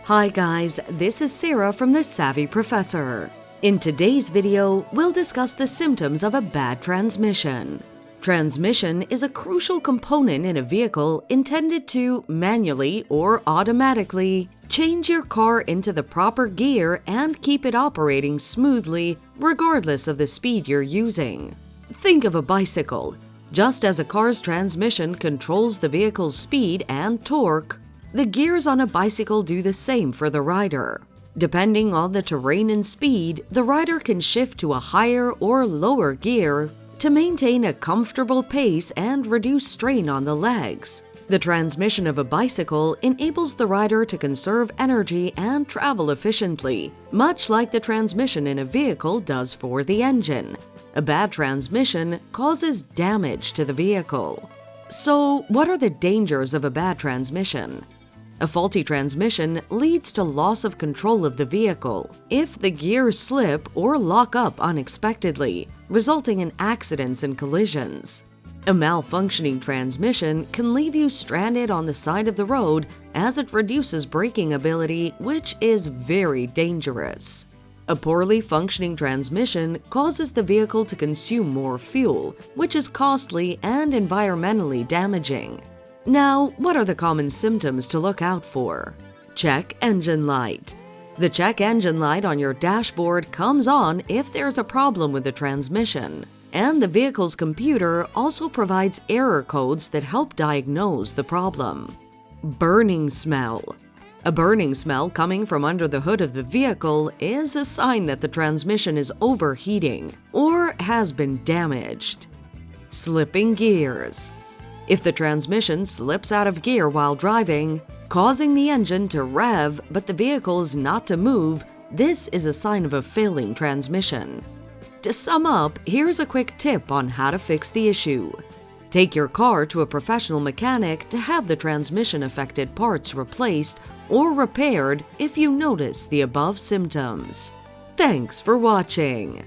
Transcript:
Hi guys, this is Sarah from The Savvy Professor. In today's video, we'll discuss the symptoms of a bad transmission. Transmission is a crucial component in a vehicle intended to manually or automatically change your car into the proper gear and keep it operating smoothly regardless of the speed you're using. Think of a bicycle. Just as a car's transmission controls the vehicle's speed and torque, the gears on a bicycle do the same for the rider. Depending on the terrain and speed, the rider can shift to a higher or lower gear to maintain a comfortable pace and reduce strain on the legs. The transmission of a bicycle enables the rider to conserve energy and travel efficiently, much like the transmission in a vehicle does for the engine. A bad transmission causes damage to the vehicle. So, what are the dangers of a bad transmission? A faulty transmission leads to loss of control of the vehicle if the gears slip or lock up unexpectedly, resulting in accidents and collisions. A malfunctioning transmission can leave you stranded on the side of the road as it reduces braking ability, which is very dangerous. A poorly functioning transmission causes the vehicle to consume more fuel, which is costly and environmentally damaging. Now, what are the common symptoms to look out for? Check engine light. The check engine light on your dashboard comes on if there's a problem with the transmission, and the vehicle's computer also provides error codes that help diagnose the problem. Burning smell. A burning smell coming from under the hood of the vehicle is a sign that the transmission is overheating or has been damaged. Slipping gears. If the transmission slips out of gear while driving, causing the engine to rev but the vehicle is not to move, this is a sign of a failing transmission. To sum up, here's a quick tip on how to fix the issue. Take your car to a professional mechanic to have the transmission-affected parts replaced or repaired if you notice the above symptoms. Thanks for watching.